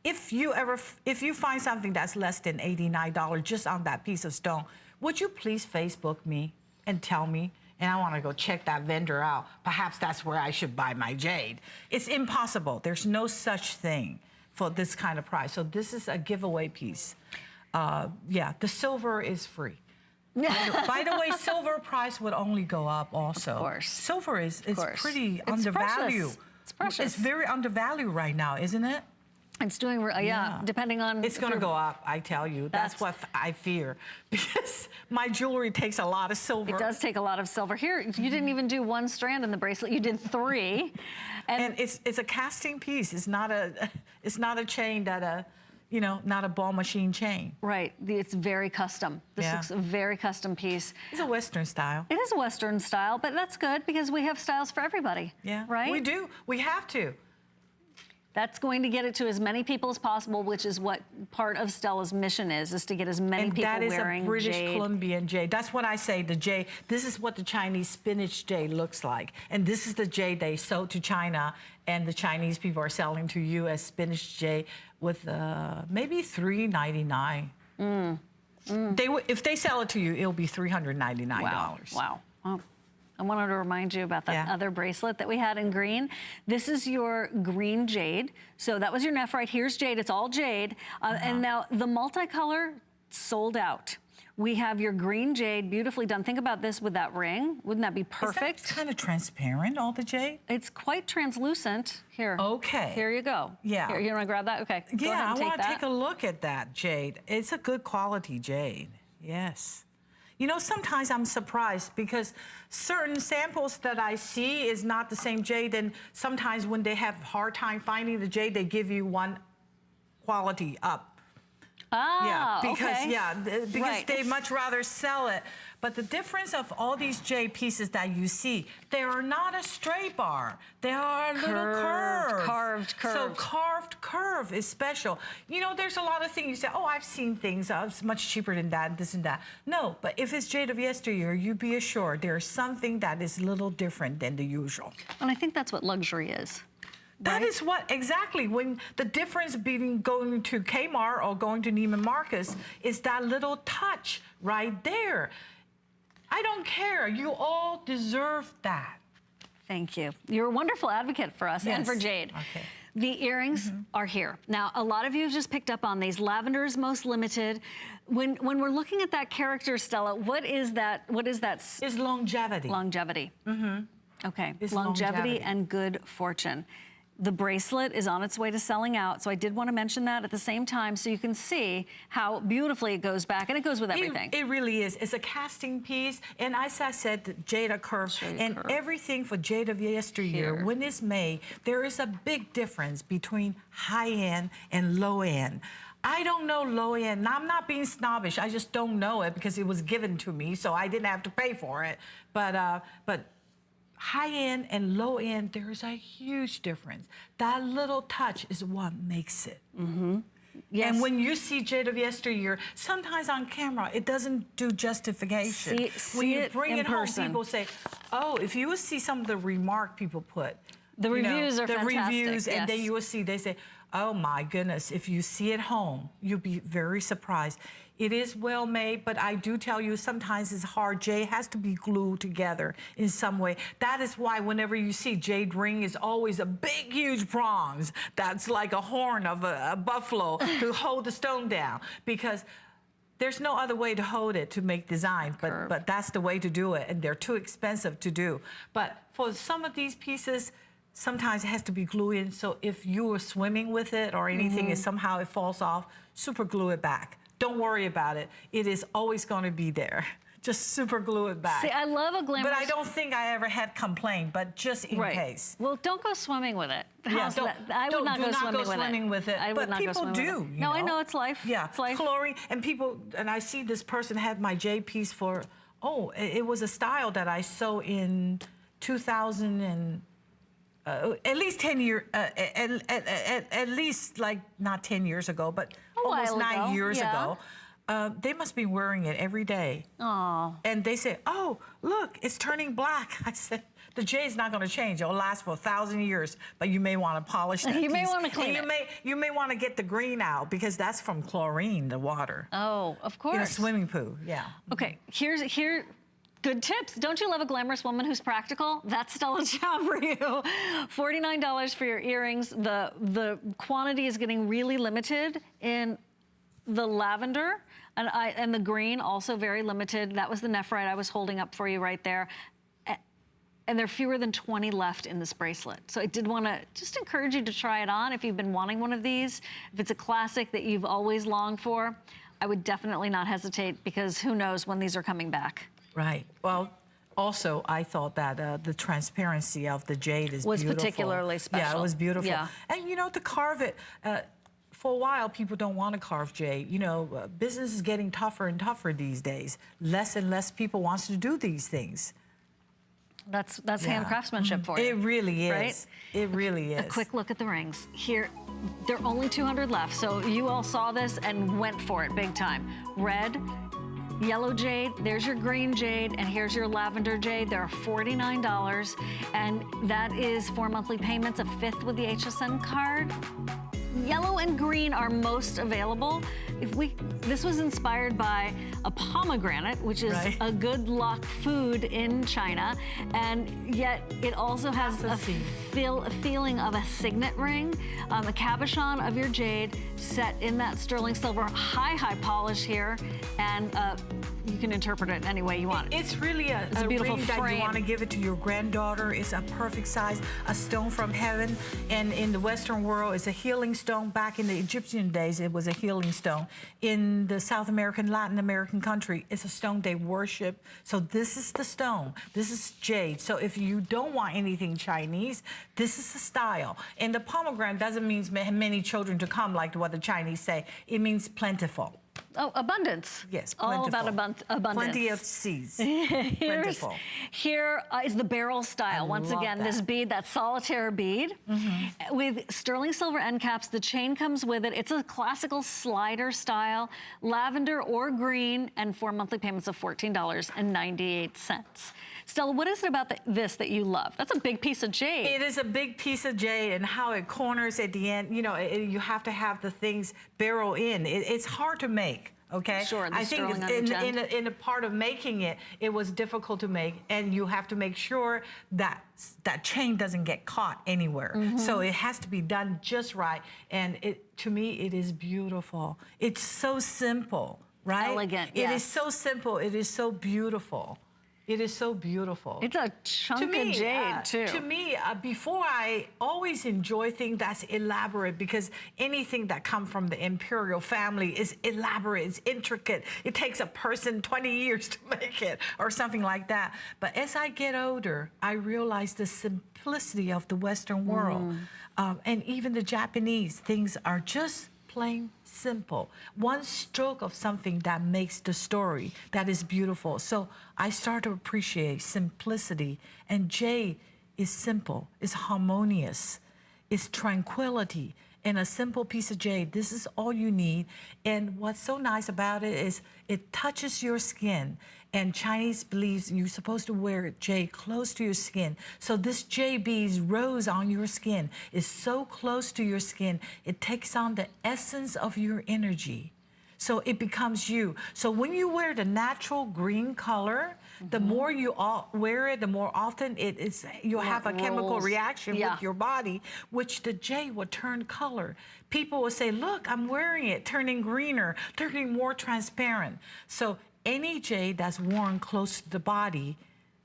If you find something that's less than $89 just on that piece of stone, would you please Facebook me and tell me? And I want to go check that vendor out. Perhaps that's where I should buy my jade. It's impossible. There's no such thing for this kind of price. So this is a giveaway piece. Yeah, the silver is free. By the way, silver price would only go up also. Of course. Silver is pretty It's undervalued. precious. It's precious. It's very undervalued right now, isn't it? It's doing, yeah, depending on. It's going to go up, I tell you. That's what I fear, because my jewelry takes a lot of silver. It does take a lot of silver. Here, you didn't even do 1 strand in the bracelet. You did 3. And it's a casting piece. It's not a chain that not a ball machine chain. Right. It's very custom. This looks a very custom piece. It's a Western style. It is a Western style, but that's good because we have styles for everybody. Yeah. Right? We do. We have to. That's going to get it to as many people as possible, which is what part of Stella's mission is to get as many people wearing jade. And that is a British Columbian jade. That's what I say, the jade. This is what the Chinese spinach jade looks like. And this is the jade they sold to China, and the Chinese people are selling to you as spinach jade with maybe $3.99. If they sell it to you, it'll be $399. Wow. I wanted to remind you about that other bracelet that we had in green. This is your green jade. So that was your nephrite. Here's jade. It's all jade. And now the multicolor sold out. We have your green jade, beautifully done. Think about this with that ring. Wouldn't that be perfect? It's kind of transparent, all the jade? It's quite translucent. Here. Okay. Here you go. Yeah. Here, you want to grab that? Okay. Go ahead Yeah, and I want to that. take a look at that jade. It's a good quality jade. Yes. You know, sometimes I'm surprised because certain samples that I see is not the same jade, and sometimes when they have hard time finding the jade, they give you one quality up. Ah, Because Right. they much rather sell it. But the difference of all these jade pieces that you see, they are not a straight bar. They are a little curved. Carved curve. So carved curve is special. You know, there's a lot of things you say, oh, I've seen things, it's much cheaper than that, this and that. No, but if it's Jade of Yesteryear, you be assured there's something that is a little different than the usual. And I think that's what luxury is. That is what, exactly, when the difference between going to Kmart or going to Neiman Marcus is that little touch right there. I don't care, you all deserve that. Thank you. You're a wonderful advocate for us and Yes. for Jade. Okay. The earrings are here. Now, a lot of you have just picked up on these. Lavender is most limited. When we're looking at that character, Stella, what is that? It's longevity. Longevity. Okay, It's longevity and good fortune. The bracelet is on its way to selling out, so I did want to mention that at the same time so you can see how beautifully it goes back, and it goes with everything. It really is. It's a casting piece, and as I said, the Jade of curve, and everything for Jade of Yesteryear, when it's made, there is a big difference between high-end and low-end. I don't know low-end. Now, I'm not being snobbish. I just don't know it because it was given to me, so I didn't have to pay for it. But high-end and low-end, there's a huge difference. That little touch is what makes it. Yes. And when you see Jade of Yesteryear, sometimes on camera, it doesn't do justification. When you bring it home, people say, oh, if you would see some of the remark people put. The reviews are fantastic. The reviews, and then you will see, they say, oh my goodness, if you see it home, you'll be very surprised. It is well made, but I do tell you, sometimes it's hard. Jade has to be glued together in some way. That is why whenever you see jade ring, is always a big, huge bronze that's like a horn of a buffalo to hold the stone down, because there's no other way to hold it to make design, but that's the way to do it, and they're too expensive to do. But for some of these pieces, sometimes it has to be glued in, so if you were swimming with it or anything and somehow it falls off, super glue it back. Don't worry about it. It is always going to be there. Just super glue it back. See, I love a glamorous... But I don't think I ever had complaint, but just in case. Well, don't go swimming with it. Yeah, I would not go swimming with it. I would But not go people swimming do. with it. No, I know, it's life. Yeah, it's life. chlorine, and people, and I see this person had my jade piece for, it was a style that I sew in 2000 and, at least 10 years, at least like not 10 years ago, but almost 9 years ago. They must be wearing it every day. Oh. And they say, oh, look, it's turning black. I said, the jade's not going to change. It'll last for 1,000 years, but you may want to polish that You may piece. want to clean and it. You may want to get the green out, because that's from chlorine, the water. Oh, of course. In a swimming pool, yeah. Okay, here. Good tips. Don't you love a glamorous woman who's practical? That's Stella Chow for you. $49 for your earrings. The quantity is getting really limited in the lavender, and the green also very limited. That was the nephrite I was holding up for you right there. And there are fewer than 20 left in this bracelet. So I did want to just encourage you to try it on if you've been wanting one of these. If it's a classic that you've always longed for, I would definitely not hesitate, because who knows when these are coming back. Right. Well, also, I thought that the transparency of the jade is was beautiful. Particularly special. Yeah, it was beautiful. Yeah. And, you know, to carve it, for a while, people don't want to carve jade. You know, business is getting tougher and tougher these days. Less and less people wants to do these things. That's hand craftsmanship for you. It really is. Right? It really is. A quick look at the rings. Here, there are only 200 left, so you all saw this and went for it big time. Red, yellow jade, there's your green jade, and here's your lavender jade. They're $49, and that is 4 monthly payments, a fifth with the HSN card. Yellow and green are most available. This was inspired by a pomegranate, which is a good luck food in China, and yet it also has a feeling of a signet ring, a cabochon of your jade set in that sterling silver, high polish here, and you can interpret it any way you want. It's really a beautiful ring frame. that you want to give it to your granddaughter. It's a perfect size, a stone from heaven. And in the Western world, it's a healing stone. Back in the Egyptian days, it was a healing stone. In the South American, Latin American country, it's a stone they worship. So this is the stone. This is jade. So if you don't want anything Chinese, this is the style. And the pomegranate doesn't mean many children to come, like what the Chinese say. It means plentiful. Oh, abundance. Yes, plentiful. All about abundance. Plenty of seeds. Plentiful. Here is the barrel style. Once again, this bead, that solitaire bead, with sterling silver end caps. The chain comes with it. It's a classical slider style, lavender or green, and 4 monthly payments of $14.98. Stella, what is it about this that you love? That's a big piece of jade. It is a big piece of jade, and how it corners at the end. You know, you have to have the things barrel in. It's hard to make. Okay, Sure, the I think sterling on each end. in a part of making it, it was difficult to make, and you have to make sure that that chain doesn't get caught anywhere. So it has to be done just right, and to me it is beautiful. It's so simple, right? Elegant, It yes. is so simple. It is so beautiful. It is so beautiful. It's a chunk of jade, too. To me, before I always enjoy things that's elaborate, because anything that comes from the imperial family is elaborate, it's intricate. It takes a person 20 years to make it or something like that. But as I get older, I realize the simplicity of the Western world. And even the Japanese, things are just plain simple. One stroke of something that makes the story, that is beautiful. So I start to appreciate simplicity. And jade is simple, it's harmonious, it's tranquility. And a simple piece of jade, this is all you need. And what's so nice about it is it touches your skin. And Chinese believes you're supposed to wear jade close to your skin. So this jade beads rose on your skin is so close to your skin, it takes on the essence of your energy. So it becomes you. So when you wear the natural green color, the more you wear it, the more often you'll have a chemical reaction with your body, which the jade will turn color. People will say, look, I'm wearing it, turning greener, turning more transparent. So any jade that's worn close to the body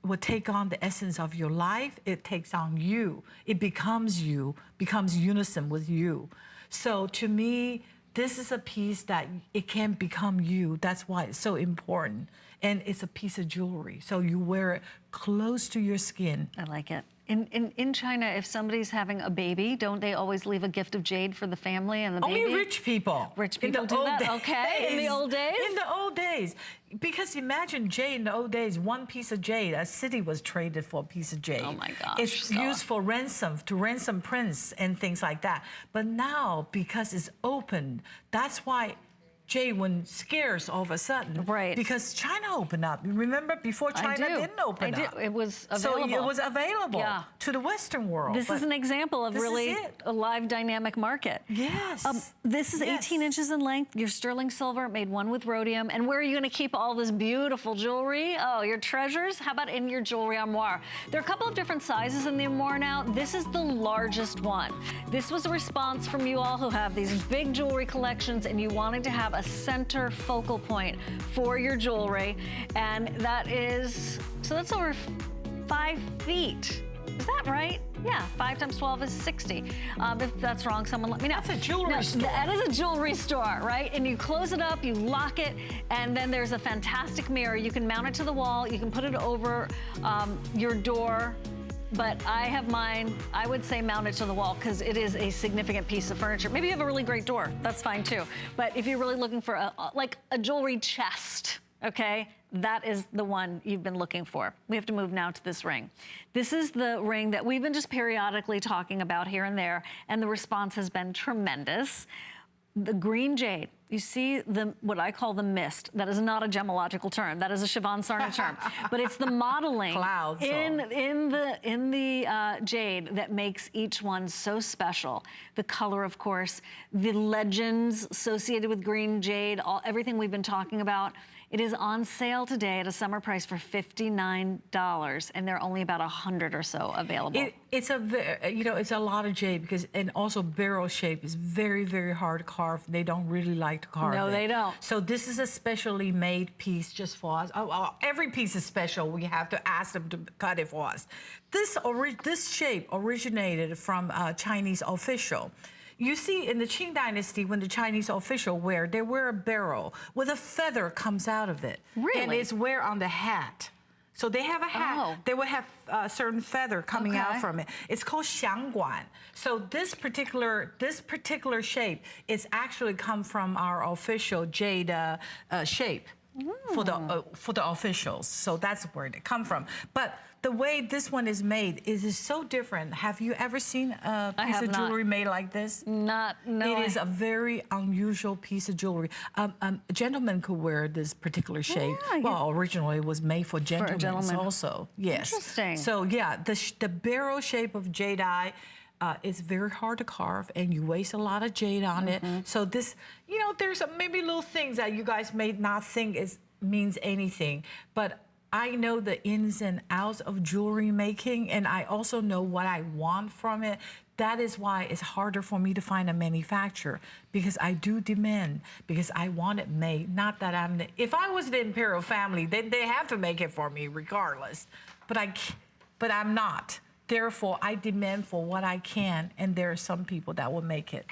will take on the essence of your life. It takes on you. It becomes unison with you. So to me, this is a piece that it can become you. That's why it's so important. And it's a piece of jewelry. So you wear it close to your skin. I like it. In China, if somebody's having a baby, don't they always leave a gift of jade for the family and the baby? Only rich people. Rich people do that, okay? In the old days? In the old days. Because imagine jade in the old days, one piece of jade, a city was traded for a piece of jade. Oh my gosh. It's used for ransom, to ransom prince and things like that. But now, because it's open, that's why jade went scarce all of a sudden. Right. Because China opened up. Remember, before China didn't open up. It was available. So it was available to the Western world. This is an example of really a live dynamic market. Yes. This is 18 inches in length. Your sterling silver, made one with rhodium. And where are you going to keep all this beautiful jewelry? Oh, your treasures? How about in your jewelry armoire? There are a couple of different sizes in the armoire now. This is the largest one. This was a response from you all who have these big jewelry collections and you wanted to have a center focal point for your jewelry. And that is, so that's over 5 feet. Is that right? Yeah, 5 times 12 is 60. If that's wrong, someone let me know. That's a jewelry store. That is a jewelry store, right? And you close it up, you lock it, and then there's a fantastic mirror. You can mount it to the wall, you can put it over your door. But I have mine, I would say mount it to the wall because it is a significant piece of furniture. Maybe you have a really great door, that's fine too. But if you're really looking for like a jewelry chest, okay, that is the one you've been looking for. We have to move now to this ring. This is the ring that we've been just periodically talking about here and there, and the response has been tremendous. The green jade, you see what I call the mist. That is not a gemological term. That is a Siobhan Sarna term. But it's the modeling Clouds in the jade that makes each one so special. The color, of course, the legends associated with green jade, everything we've been talking about. It is on sale today at a summer price for $59, and there are only about 100 or so available. It's a lot of jade because, and also barrel shape is very, very hard to carve. They don't really like to carve No, it. they don't. So this is a specially made piece just for us. Every piece is special. We have to ask them to cut it for us. This shape originated from a Chinese official. You see, in the Qing Dynasty, when the Chinese official they wear a barrel with a feather comes out of it. Really? And it's wear on the hat. So they have a hat. Oh. They will have a certain feather coming out from it. It's called xiangguan. So this particular shape is actually come from our official jade shape for the officials. So that's where it come from. But the way this one is made is so different. Have you ever seen a piece of jewelry made like this? No. It is a very unusual piece of jewelry. A gentleman could wear this particular shape. Well, originally it was made for gentlemen also. Yes. Interesting. So yeah, the barrel shape of jadeite, it's very hard to carve, and you waste a lot of jade on it. So this, you know, there's maybe little things that you guys may not think means anything, but I know the ins and outs of jewelry making, and I also know what I want from it. That is why it's harder for me to find a manufacturer, because I do demand, because I want it made. Not that if I was the imperial family, then they have to make it for me regardless. But I'm not. Therefore, I demand for what I can, and there are some people that will make it.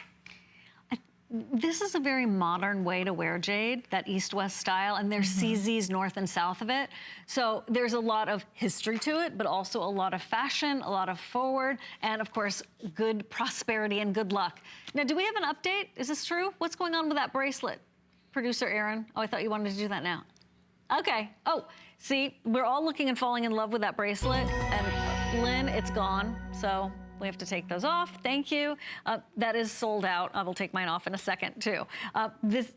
This is a very modern way to wear jade, that east-west style, and there's CZs north and south of it. So there's a lot of history to it, but also a lot of fashion, a lot of forward, and of course, good prosperity and good luck. Now, do we have an update? Is this true? What's going on with that bracelet? Producer Aaron? Oh, I thought you wanted to do that now. Okay. Oh, see, we're all looking and falling in love with that bracelet, and Lynn, it's gone, so we have to take those off. Thank you. That is sold out. I will take mine off in a second, too.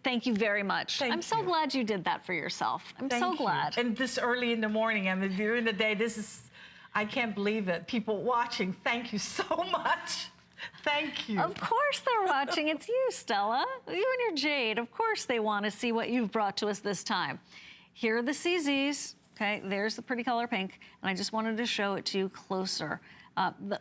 Thank you very much. I'm so glad you did that for yourself. I'm so glad. And this early in the morning, I mean, during the day, I can't believe it. People watching, thank you so much. Thank you. Of course they're watching. It's you, Stella. You and your jade. Of course they want to see what you've brought to us this time. Here are the CZs. Okay, there's the pretty color pink. And I just wanted to show it to you closer.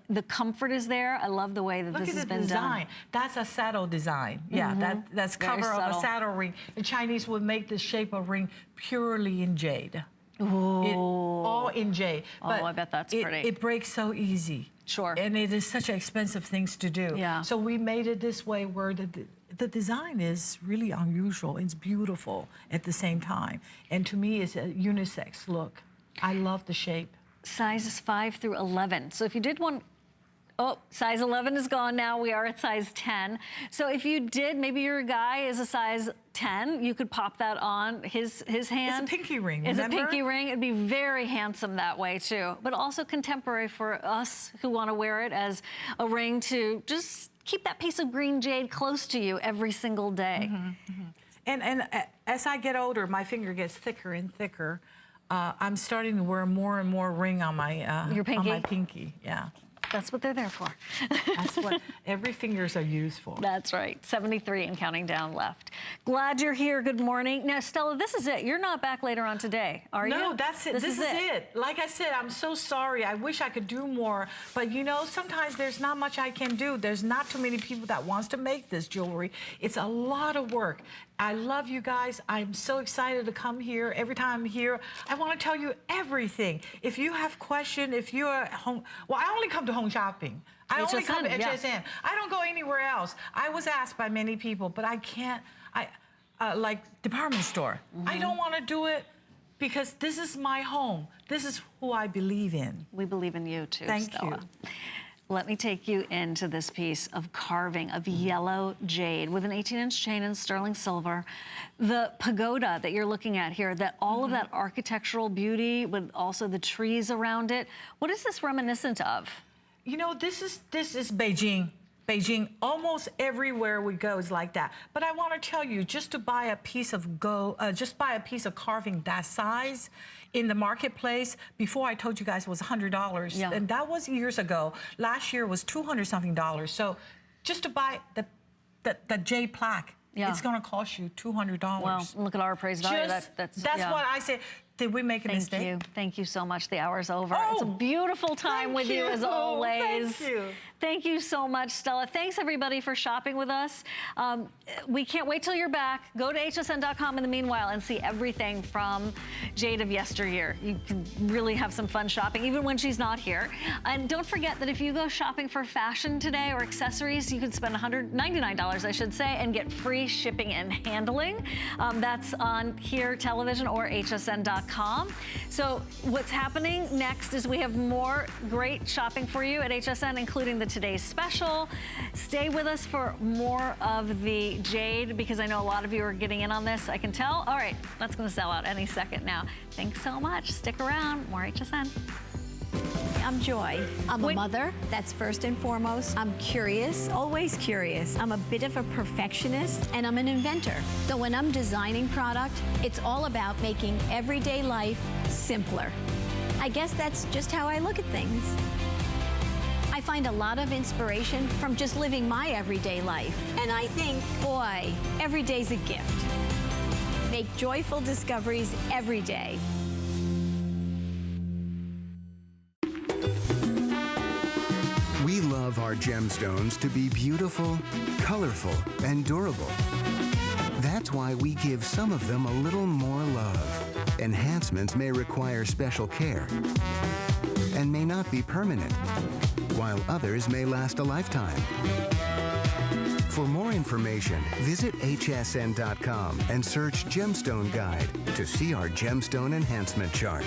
The comfort is there. I love the way that this has been design. done. That's a saddle design. Yeah, that's cover of a saddle ring. The Chinese would make the shape of ring purely in jade. All in jade. But I bet that's pretty. It breaks so easy. Sure. And it is such expensive things to do. Yeah. So we made it this way where the design is really unusual. It's beautiful at the same time. And to me, it's a unisex look. I love the shape. Sizes 5 through 11. So if you did one, size 11 is gone now. We are at size 10. So if you did, maybe your guy is a size 10, you could pop that on his hand. It's a pinky ring, It's remember? a pinky ring. It'd be very handsome that way too. But also contemporary for us who want to wear it as a ring to just keep that piece of green jade close to you every single day. And as I get older, my finger gets thicker and thicker. I'm starting to wear more and more ring on my Your pinky? On my pinky. Yeah, That's what they're there for. that's what every fingers are used for. That's right. 73 and counting down left. Glad you're here. Good morning. Now, Stella, this is it. You're not back later on today, are you? No, that's it. This is it. Like I said, I'm so sorry. I wish I could do more. But, you know, sometimes there's not much I can do. There's not too many people that wants to make this jewelry. It's a lot of work. I love you guys. I'm so excited to come here. Every time I'm here, I want to tell you everything. If you have questions, if you're at home, well, I only come to home shopping. I only come to HSN. Yeah. I don't go anywhere else. I was asked by many people, but I can't, like department store. I don't want to do it because this is my home. This is who I believe in. We believe in you too, Thank Stella. you. Let me take you into this piece of carving of yellow jade with an 18-inch chain in sterling silver. The pagoda that you're looking at here, that all of that architectural beauty with also the trees around it. What is this reminiscent of? You know, this is Beijing. Beijing, almost everywhere we go is like that. But I want to tell you, just to buy a piece of carving that size in the marketplace, before I told you guys it was $100, and that was years ago. Last year was $200-something. So just to buy the jade plaque, it's going to cost you $200. Well, look at our appraised value. That's what I said. Did we make a mistake? Thank you. Thank you so much. The hour's over. It's a beautiful time with you as always. Thank you. Thank you so much, Stella. Thanks, everybody, for shopping with us. We can't wait till you're back. Go to hsn.com in the meanwhile and see everything from Jade of Yesteryear. You can really have some fun shopping, even when she's not here. And don't forget that if you go shopping for fashion today or accessories, you can spend $199, I should say, and get free shipping and handling. That's on here television or hsn.com. So what's happening next is we have more great shopping for you at HSN, including the Today's Special. Stay with us for more of the jade because I know a lot of you are getting in on this, I can tell. All right, that's going to sell out any second now. Thanks so much. Stick around. More HSN. I'm Joy. I'm a mother, that's first and foremost. I'm curious, always curious. I'm a bit of a perfectionist, and I'm an inventor. So when I'm designing product, it's all about making everyday life simpler. I guess that's just how I look at things. I find a lot of inspiration from just living my everyday life. And I think, boy, every day's a gift. Make joyful discoveries every day. We love our gemstones to be beautiful, colorful, and durable. That's why we give some of them a little more love. Enhancements may require special care and may not be permanent, while others may last a lifetime. For more information, visit hsn.com and search Gemstone Guide to see our gemstone enhancement chart.